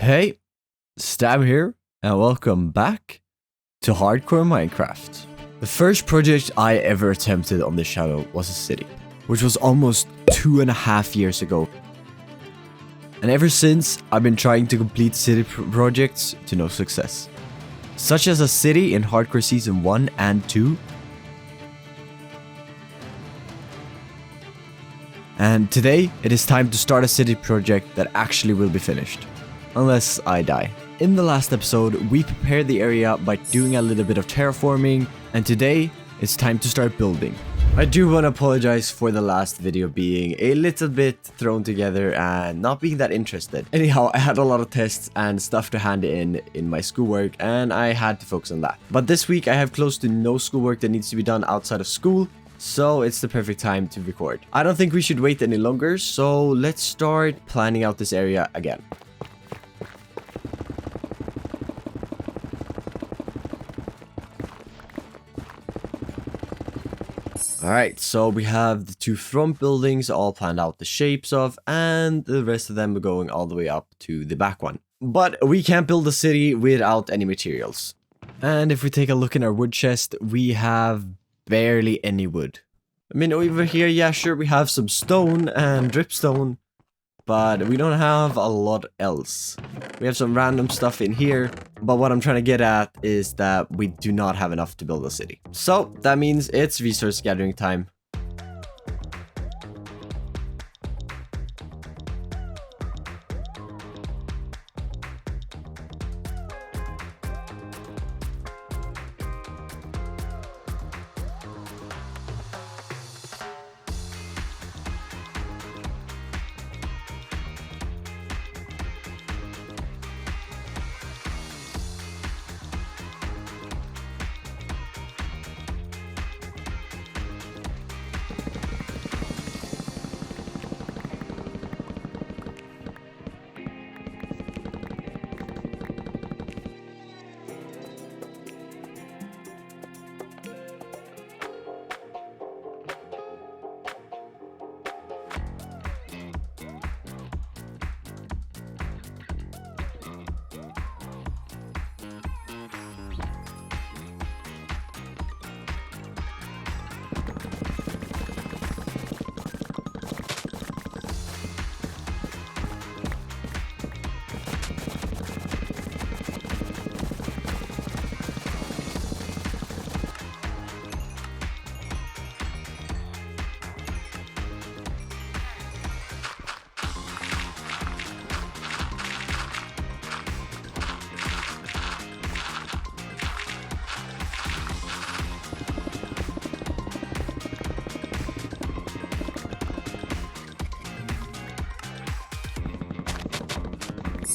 Hey, Stab here, and welcome back to Hardcore Minecraft. The first project I ever attempted on this channel was a city, which was almost 2.5 years ago. And ever since, I've been trying to complete city projects to no success. Such as a city in Hardcore Season 1 and 2. And today, it is time to start a city project that actually will be finished. Unless I die. In the last episode, we prepared the area by doing a little bit of terraforming, and today, it's time to start building. I do want to apologize for the last video being a little bit thrown together and not being that interested. Anyhow, I had a lot of tests and stuff to hand in my schoolwork, and I had to focus on that. But this week, I have close to no schoolwork that needs to be done outside of school, so it's the perfect time to record. I don't think we should wait any longer, so let's start planning out this area again. Alright, so we have the two front buildings all planned out the shapes of, and the rest of them are going all the way up to the back one. But we can't build a city without any materials. And if we take a look in our wood chest, we have barely any wood. I mean, over here, yeah, sure, we have some stone and dripstone, but we don't have a lot else. We have some random stuff in here, but what I'm trying to get at is that we do not have enough to build a city. So that means it's resource gathering time.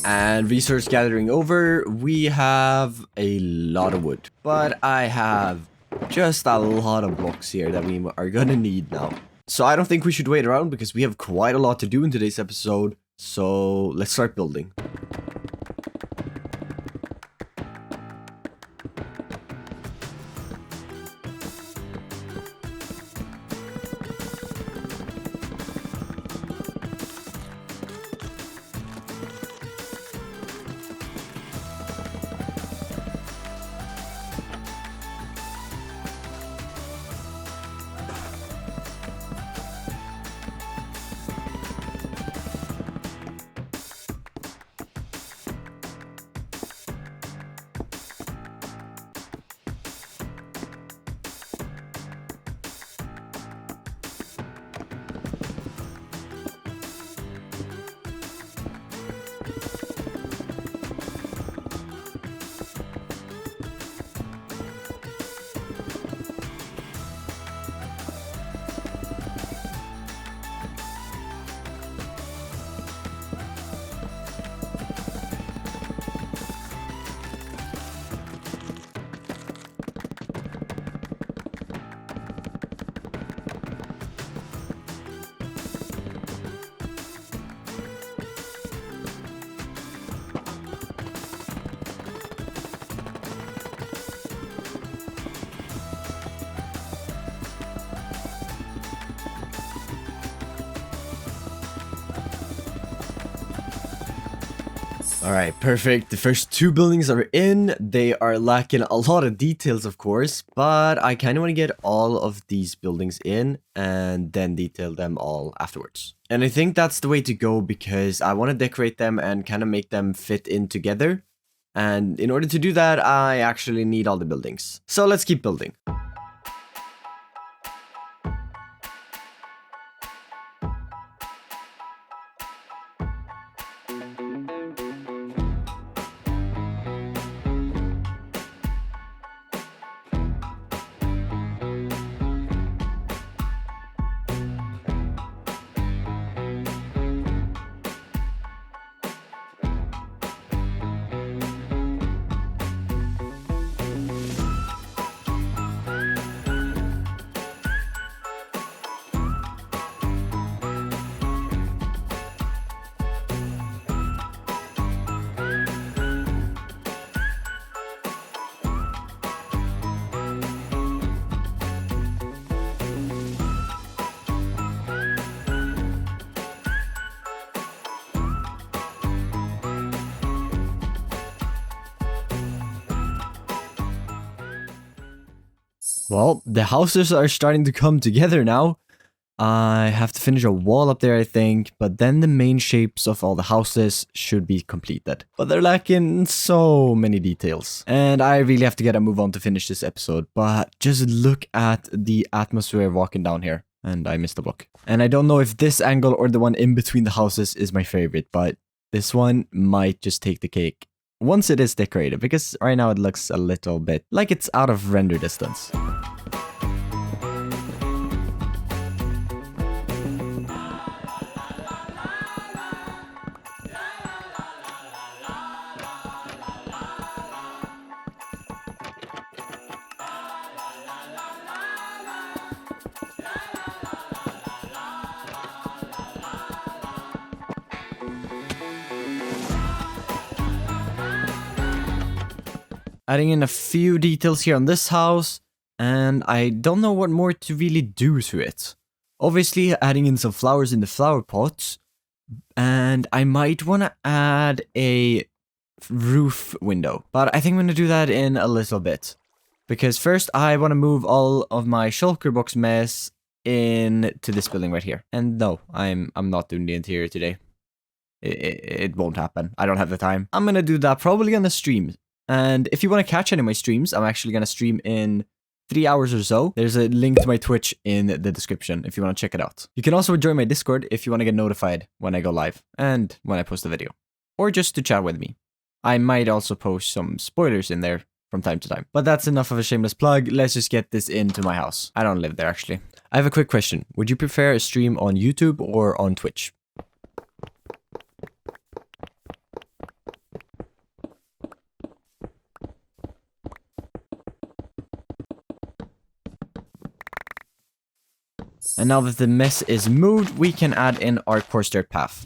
And resource gathering over, we have a lot of wood. But I have just a lot of blocks here that we are gonna need now. So I don't think we should wait around because we have quite a lot to do in today's episode. So let's start building. Alright, perfect. The first two buildings are in. They are lacking a lot of details, of course, but I kind of want to get all of these buildings in and then detail them all afterwards. And I think that's the way to go because I want to decorate them and kind of make them fit in together. And in order to do that, I actually need all the buildings. So let's keep building. Well, the houses are starting to come together now. I have to finish a wall up there, I think, but then the main shapes of all the houses should be completed. But they're lacking so many details. And I really have to get a move on to finish this episode, but just look at the atmosphere walking down here. And I missed the block. And I don't know if this angle or the one in between the houses is my favorite, but this one might just take the cake once it is decorated, because right now it looks a little bit like it's out of render distance. Adding in a few details here on this house, and I don't know what more to really do to it. Obviously, adding in some flowers in the flower pots, and I might want to add a roof window, but I think I'm going to do that in a little bit. Because first, I want to move all of my shulker box mess into this building right here. And no, I'm not doing the interior today. It won't happen. I don't have the time. I'm going to do that probably on the stream. And if you want to catch any of my streams, I'm actually going to stream in 3 hours or so. There's a link to my Twitch in the description if you want to check it out. You can also join my Discord if you want to get notified when I go live and when I post a video. Or just to chat with me. I might also post some spoilers in there from time to time. But that's enough of a shameless plug. Let's just get this into my house. I don't live there actually. I have a quick question. Would you prefer a stream on YouTube or on Twitch? And now that the mess is moved, we can add in our coarse dirt path.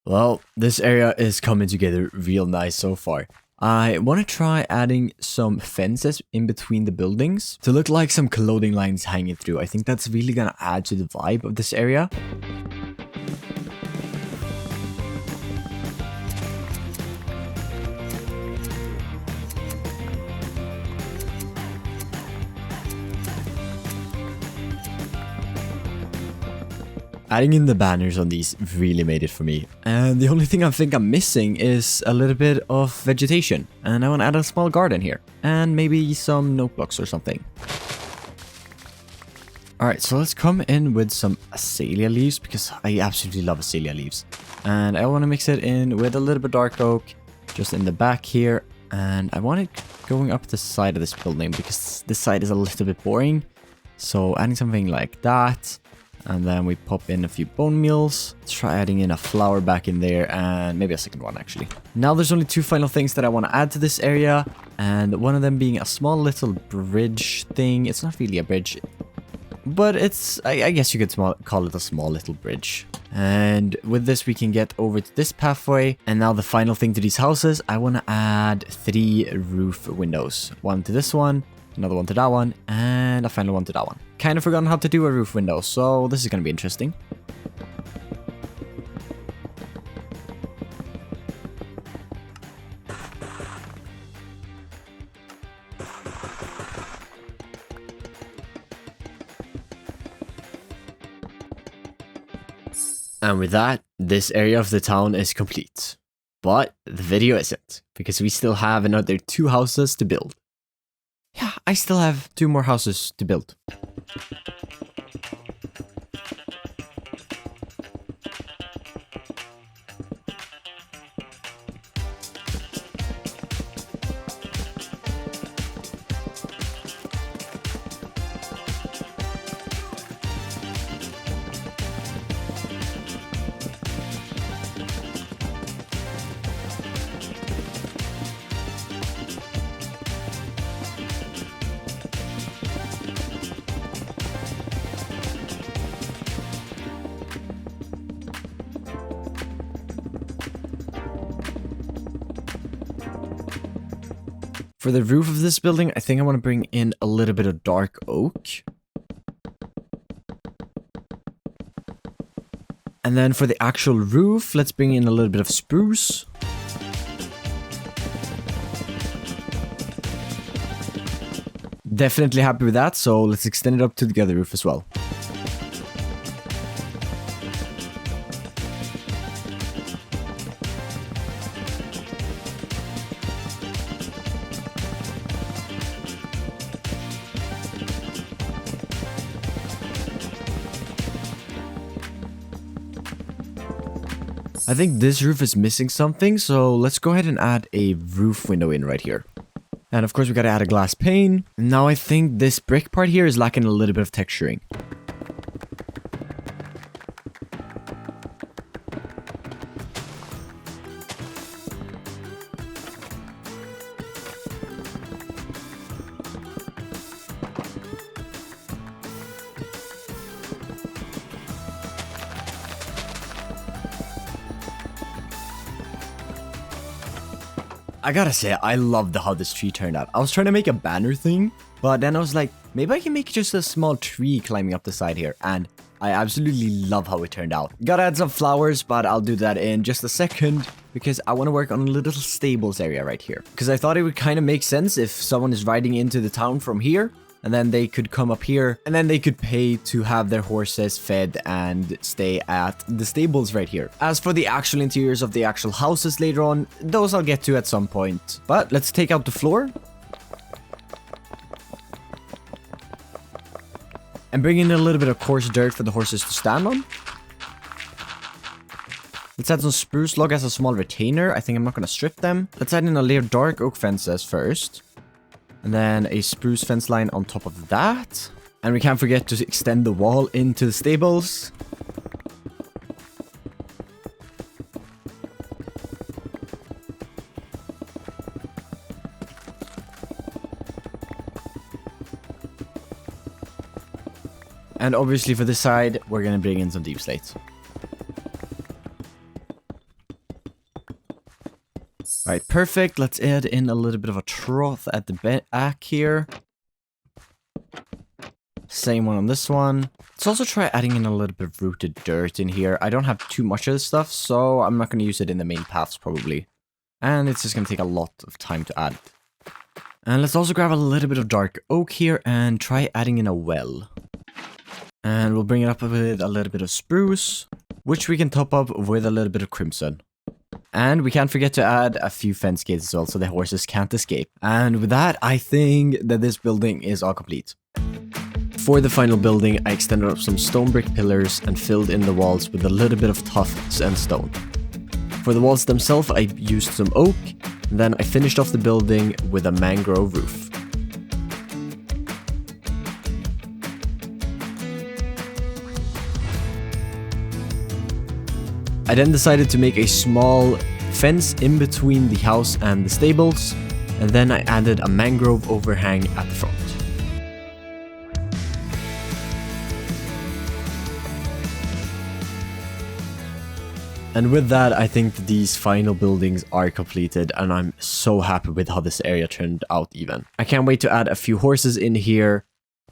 Well, this area is coming together real nice so far. I want to try adding some fences in between the buildings to look like some clothing lines hanging through. I think that's really gonna add to the vibe of this area. Adding in the banners on these really made it for me. And the only thing I think I'm missing is a little bit of vegetation. And I want to add a small garden here. And maybe some note blocks or something. Alright, so let's come in with some azalea leaves because I absolutely love azalea leaves. And I want to mix it in with a little bit dark oak just in the back here. And I want it going up the side of this building because this side is a little bit boring. So adding something like that. And then we pop in a few bone meals. Let's try adding in a flower back in there and maybe a second one actually. Now there's only two final things that I want to add to this area. And one of them being a small little bridge thing. It's not really a bridge, but it's, I guess you could call it a small little bridge. And with this we can get over to this pathway. And now the final thing to these houses, I want to add 3 roof windows. One to this one, another one to that one, and a final one to that one. Kind of forgotten how to do a roof window, so this is going to be interesting. And with that, this area of the town is complete. But the video isn't, because we still have another 2 houses to build. Yeah, I still have 2 more houses to build. For the roof of this building, I think I want to bring in a little bit of dark oak. And then for the actual roof, let's bring in a little bit of spruce. Definitely happy with that, so let's extend it up to the other roof as well. I think this roof is missing something, so let's go ahead and add a roof window in right here. And of course we gotta add a glass pane. Now I think this brick part here is lacking a little bit of texturing. I gotta say, I loved how this tree turned out. I was trying to make a banner thing, but then I was like, maybe I can make just a small tree climbing up the side here. And I absolutely love how it turned out. Gotta add some flowers, but I'll do that in just a second because I want to work on a little stables area right here. Because I thought it would kind of make sense if someone is riding into the town from here. And then they could come up here and then they could pay to have their horses fed and stay at the stables right here. As for the actual interiors of the actual houses later on, those I'll get to at some point. But let's take out the floor. And bring in a little bit of coarse dirt for the horses to stand on. Let's add some spruce log as a small retainer. I think I'm not going to strip them. Let's add in a layer of dark oak fences first. And then a spruce fence line on top of that. And we can't forget to extend the wall into the stables. And obviously for this side, we're going to bring in some deep slates. Alright, perfect. Let's add in a little bit of a trough at the back here. Same one on this one. Let's also try adding in a little bit of rooted dirt in here. I don't have too much of this stuff, so I'm not going to use it in the main paths probably. And it's just going to take a lot of time to add. And let's also grab a little bit of dark oak here and try adding in a well. And we'll bring it up with a little bit of spruce, which we can top up with a little bit of crimson. And we can't forget to add a few fence gates as well, so the horses can't escape. And with that, I think that this building is all complete. For the final building, I extended up some stone brick pillars and filled in the walls with a little bit of tufts and stone. For the walls themselves, I used some oak, and then I finished off the building with a mangrove roof. I then decided to make a small fence in between the house and the stables, and then I added a mangrove overhang at the front. And with that, I think these final buildings are completed, and I'm so happy with how this area turned out even. I can't wait to add a few horses in here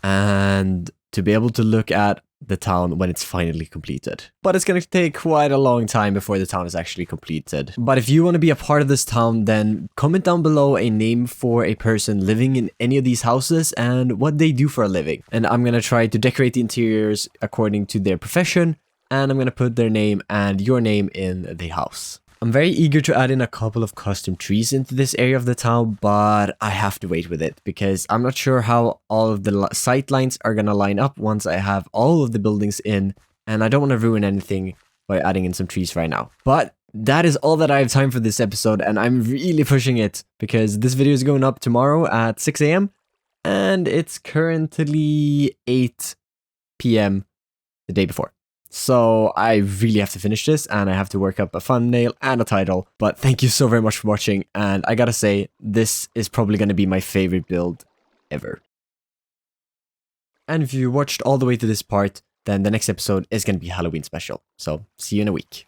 and to be able to look at the town when it's finally completed. But it's going to take quite a long time before the town is actually completed. But if you want to be a part of this town, then comment down below a name for a person living in any of these houses and what they do for a living. And I'm going to try to decorate the interiors according to their profession, and I'm going to put their name and your name in the house. I'm very eager to add in a couple of custom trees into this area of the town, but I have to wait with it because I'm not sure how all of the sight lines are going to line up once I have all of the buildings in, and I don't want to ruin anything by adding in some trees right now. But that is all that I have time for this episode, and I'm really pushing it because this video is going up tomorrow at 6 AM and it's currently 8 PM the day before. So I really have to finish this, and I have to work up a thumbnail and a title. But thank you so very much for watching, and I gotta say, this is probably gonna be my favorite build ever. And if you watched all the way to this part, then the next episode is gonna be Halloween special. So see you in a week.